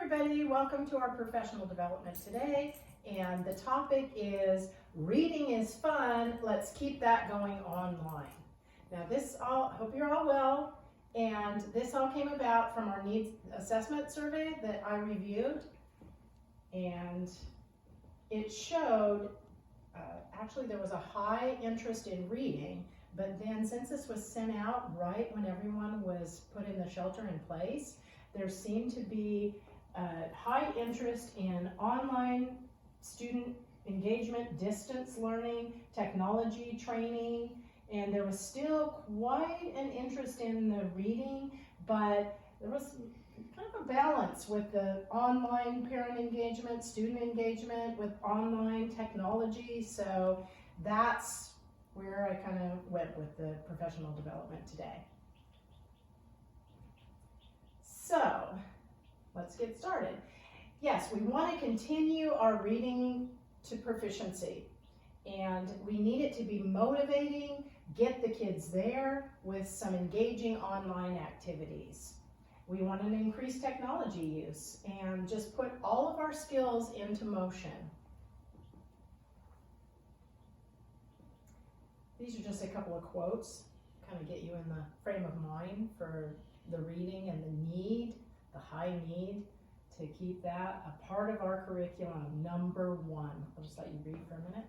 everybody, welcome to our professional development today, and the topic is reading is fun, let's keep that going online. Now hope you're all well, and this all came about from our needs assessment survey that I reviewed, and it showed actually there was a high interest in reading, but then since this was sent out right when everyone was put in the shelter in place, there seemed to be high interest in online student engagement, distance learning, technology training, and there was still quite an interest in the reading, but there was kind of a balance with the online parent engagement, student engagement with online technology, so that's where I kind of went with the professional development today. So, let's get started. Yes, we want to continue our reading to proficiency, and we need it to be motivating, get the kids there with some engaging online activities. We want to increase technology use and just put all of our skills into motion. These are just a couple of quotes, kind of get you in the frame of mind for the reading and the high need to keep that a part of our curriculum, number one. I'll just let you read for a minute.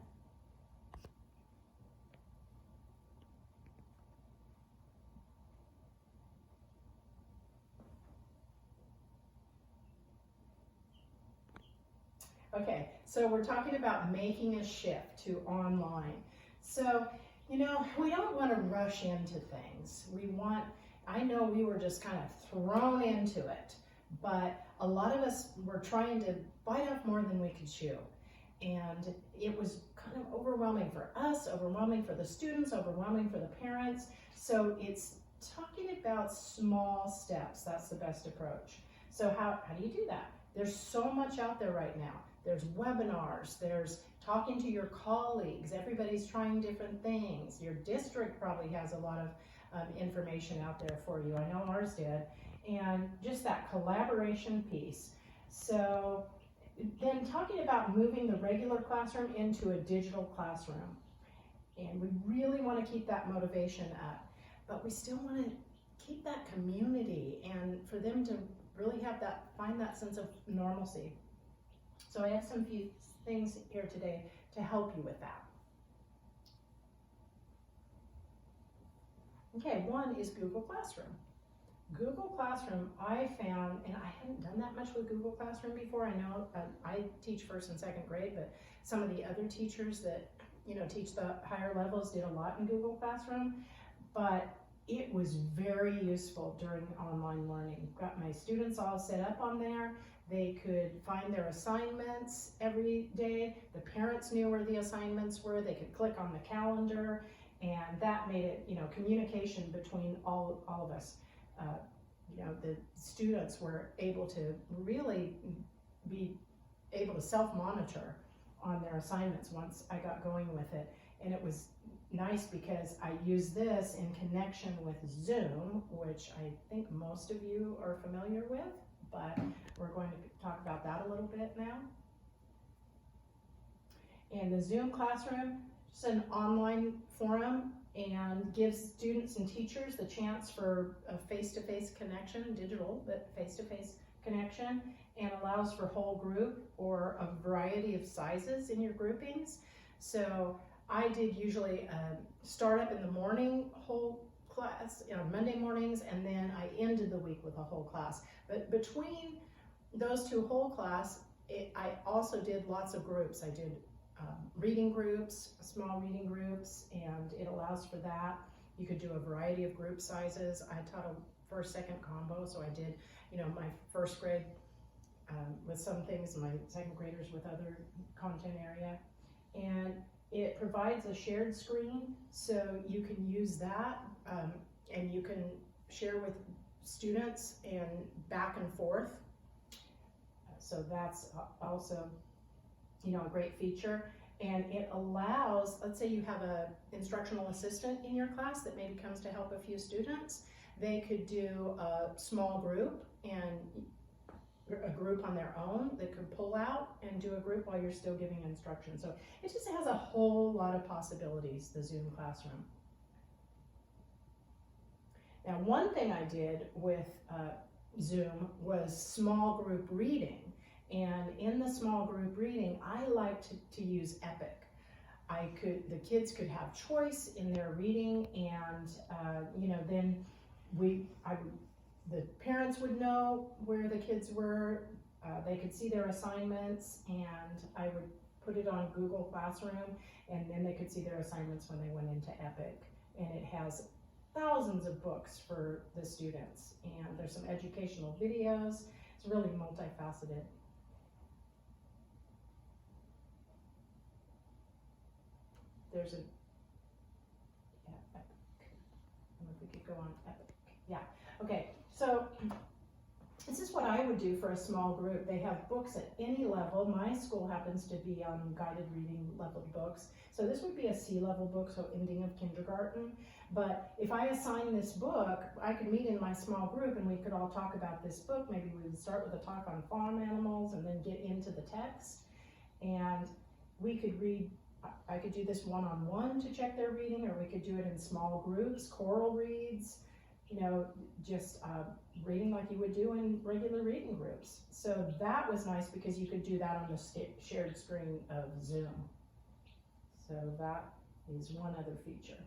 Okay, so we're talking about making a shift to online. So, you know, we don't want to rush into things. I know we were just kind of thrown into it, but a lot of us were trying to bite off more than we could chew. And it was kind of overwhelming for us, overwhelming for the students, overwhelming for the parents. So it's talking about small steps. That's the best approach. So how do you do that? There's so much out there right now. There's webinars, there's talking to your colleagues, everybody's trying different things. Your district probably has a lot of information out there for you. I know ours did. And just that collaboration piece. So then talking about moving the regular classroom into a digital classroom. And we really want to keep that motivation up, but we still want to keep that community and for them to really find that sense of normalcy. So I have some few things here today to help you with that. Okay, one is Google Classroom. Google Classroom, I found, and I hadn't done that much with Google Classroom before. I know I teach first and second grade, but some of the other teachers that teach the higher levels did a lot in Google Classroom, but it was very useful during online learning. Got my students all set up on there. They could find their assignments every day. The parents knew where the assignments were. They could click on the calendar, and that made it, communication between all of us. The students were able to really be able to self-monitor on their assignments once I got going with it. And it was nice because I use this in connection with Zoom, which I think most of you are familiar with, but we're going to talk about that a little bit now. And the Zoom classroom is an online forum and gives students and teachers the chance for a face-to-face connection, digital, but face-to-face connection, and allows for whole group or a variety of sizes in your groupings. So I did usually start up in the morning, whole class, Monday mornings, and then I ended the week with a whole class. But between those two whole class, I also did lots of groups. I did reading groups, small reading groups, and it allows for that. You could do a variety of group sizes. I taught a first-second combo, so I did, my first grade with some things, my second graders with other content area. And it provides a shared screen, so you can use that, and you can share with students and back and forth. So that's also, a great feature. And it allows, let's say you have an instructional assistant in your class that maybe comes to help a few students. They could do a small group and a group on their own that could pull out and do a group while you're still giving instruction. So it just has a whole lot of possibilities, the Zoom classroom. Now, one thing I did with Zoom was small group reading. And in the small group reading, I like to use Epic. The kids could have choice in their reading, and then the parents would know where the kids were. They could see their assignments, and I would put it on Google Classroom, and then they could see their assignments when they went into Epic. And it has thousands of books for the students, and there's some educational videos. It's really multifaceted. There's Epic. I don't know if we could go on Epic. Yeah, okay, so this is what I would do for a small group. They have books at any level. My school happens to be on guided reading level books. So this would be a C-level book, so ending of kindergarten. But if I assign this book, I could meet in my small group and we could all talk about this book. Maybe we would start with a talk on farm animals and then get into the text. And we could read, I could do this one-on-one to check their reading, or we could do it in small groups, choral reads, just reading like you would do in regular reading groups. So that was nice because you could do that on the shared screen of Zoom. So that is one other feature.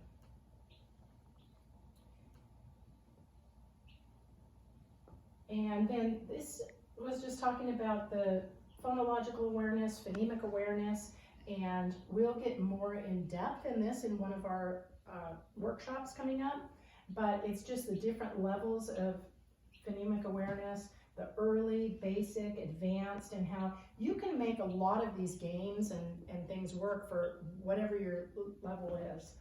And then this was just talking about the phonological awareness, phonemic awareness, and we'll get more in depth in this in one of our workshops coming up. But it's just the different levels of phonemic awareness, the early, basic, advanced, and how you can make a lot of these games and things work for whatever your level is.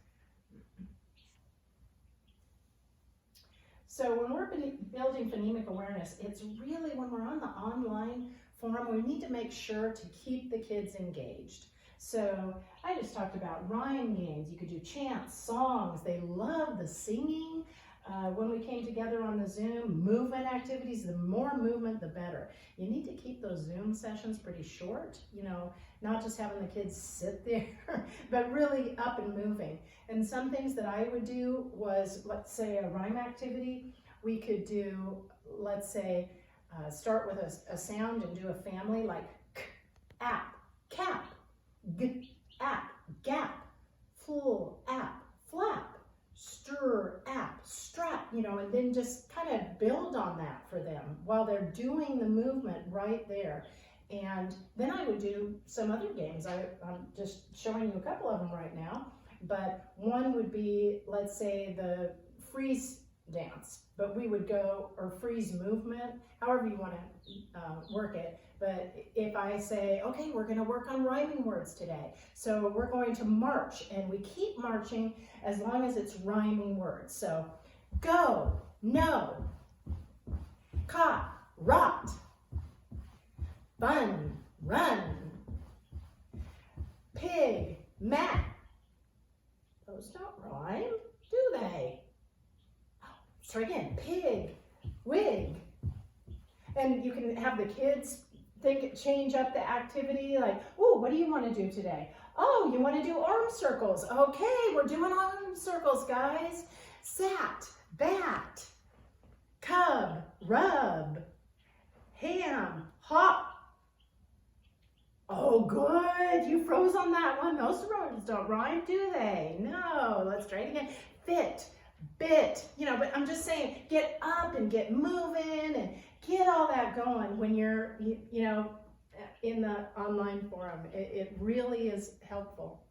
So when we're building phonemic awareness, it's really when we're on the online forum, we need to make sure to keep the kids engaged. So I just talked about rhyme games. You could do chants, songs. They love the singing. When we came together on the Zoom, movement activities, the more movement, the better. You need to keep those Zoom sessions pretty short, not just having the kids sit there, but really up and moving. And some things that I would do was, let's say a rhyme activity, we could do, let's say, start with a sound and do a family like k, app, cap, g, app, gap, full, app, flap, stir, app, strap, and then just kind of build on that for them while they're doing the movement right there. And then I would do some other games. I'm just showing you a couple of them right now, but one would be, let's say, the freeze dance, but we would go, or freeze movement, however you want to work it. But if I say, okay, we're going to work on rhyming words today. So we're going to march, and we keep marching as long as it's rhyming words. So go, no, caught, rot, bun, run, pig, mat. Those don't rhyme, do they? Let's try again. Pig, wig. And you can have the kids change up the activity, like, oh, what do you want to do today? Oh, you want to do arm circles. Okay, we're doing arm circles, guys. Sat, bat, cub, rub, ham, hop. Oh, good. You froze on that one. Those words don't rhyme, do they? No. Let's try it again. Fit, bit. But I'm just saying, get up and get moving and get all that going when you're, in the online forum. It really is helpful.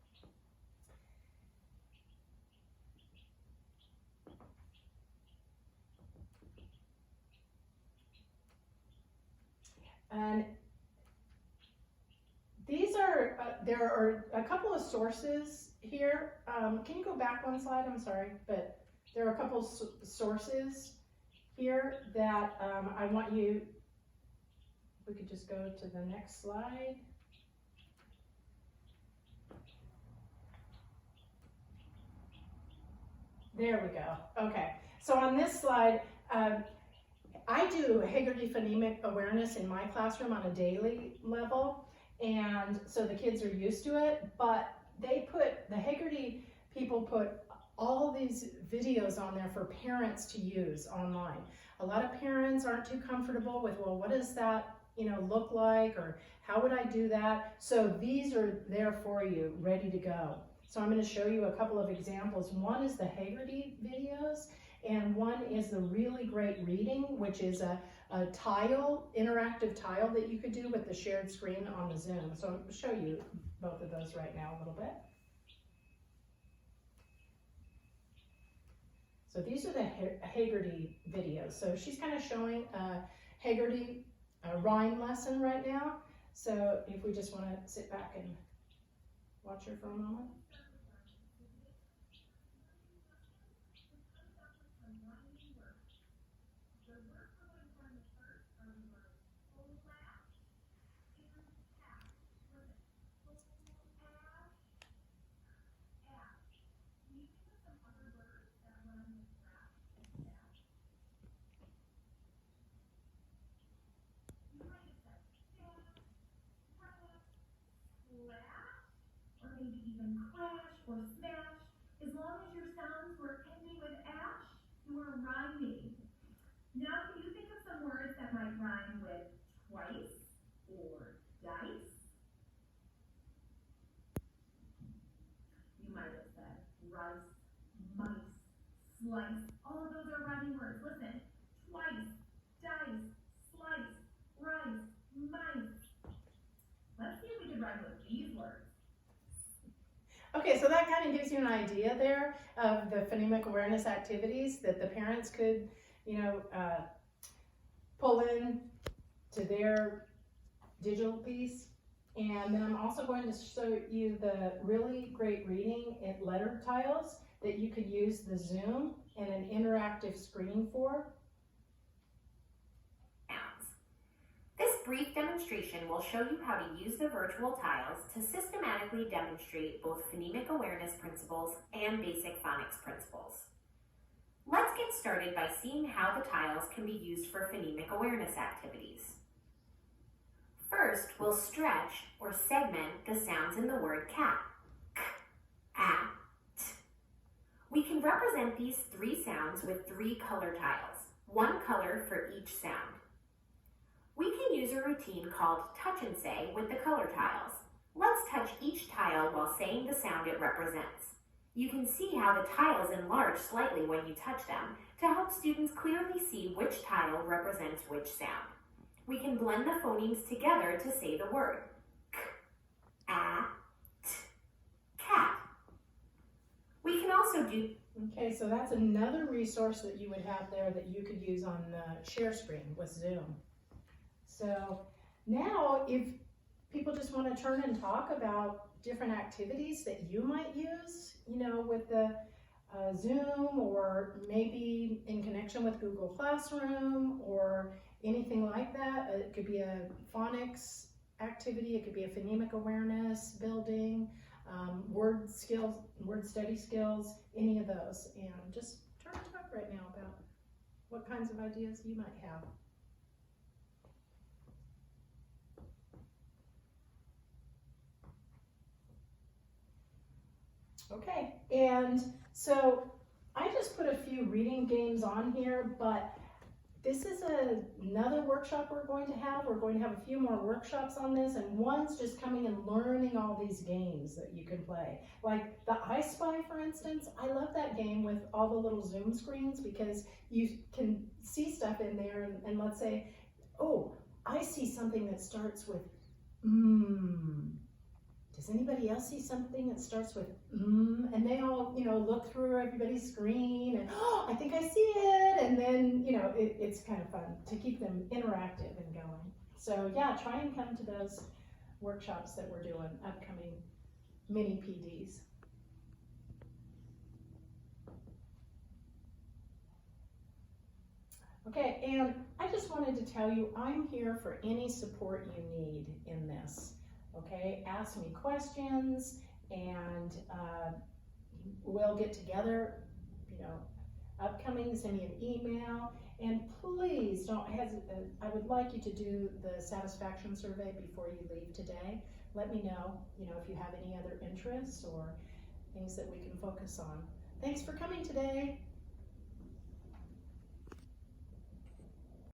And these are, there are a couple of sources here. Can you go back one slide? I'm sorry, but there are a couple sources here that I want you, we could just go to the next slide. There we go. Okay, so on this slide, I do Hagerty phonemic awareness in my classroom on a daily level, and so the kids are used to it, but the Hagerty people put all these videos on there for parents to use online. A lot of parents aren't too comfortable with, well, what does that, look like, or how would I do that? So these are there for you, ready to go. So I'm going to show you a couple of examples. One is the Hagerty videos, and one is the really great reading, which is a interactive tile that you could do with the shared screen on the Zoom. So I'll show you both of those right now a little bit. So these are the Hagerty videos. So she's kind of showing a Hagerty rhyme lesson right now. So if we just want to sit back and watch her for a moment. Or maybe even crash or smash. As long as your sounds were ending with ash, you were rhyming. Now can you think of some words that might rhyme with twice or dice? You might have said rice, mice, slice. All of those are rhyming words. Listen, twice, dice, slice, rice, mice. Let's see if we can rhyme with these words. Okay, so that kind of gives you an idea there of the phonemic awareness activities that the parents could, pull in to their digital piece. And then I'm also going to show you the really great reading at letter tiles that you could use the Zoom and an interactive screen for. This brief demonstration will show you how to use the virtual tiles to systematically demonstrate both phonemic awareness principles and basic phonics principles. Let's get started by seeing how the tiles can be used for phonemic awareness activities. First, we'll stretch or segment the sounds in the word cat. K, a, t. We can represent these three sounds with 3 color tiles, 1 color for each sound. We can use a routine called touch and say with the color tiles. Let's touch each tile while saying the sound it represents. You can see how the tiles enlarge slightly when you touch them to help students clearly see which tile represents which sound. We can blend the phonemes together to say the word. K, a, t, cat. We can also do... Okay, so that's another resource that you would have there that you could use on the share screen with Zoom. So now if people just want to turn and talk about different activities that you might use, with the Zoom, or maybe in connection with Google Classroom or anything like that. It could be a phonics activity, it could be a phonemic awareness building, word skills, word study skills, any of those. And just turn and talk right now about what kinds of ideas you might have. Okay, and so I just put a few reading games on here, but this is another workshop we're going to have. We're going to have a few more workshops on this, and one's just coming and learning all these games that you can play. Like the I Spy, for instance, I love that game with all the little Zoom screens because you can see stuff in there, and let's say, oh, I see something that starts with Does anybody else see something that starts with and they all, look through everybody's screen and, oh, I think I see it. And then, it's kind of fun to keep them interactive and going. So yeah, try and come to those workshops that we're doing, upcoming mini PDs. Okay, and I just wanted to tell you, I'm here for any support you need in this. Okay, ask me questions, and we'll get together, upcoming, send me an email, And please don't hesitate. I would like you to do the satisfaction survey before you leave today. Let me know, if you have any other interests or things that we can focus on. Thanks for coming today.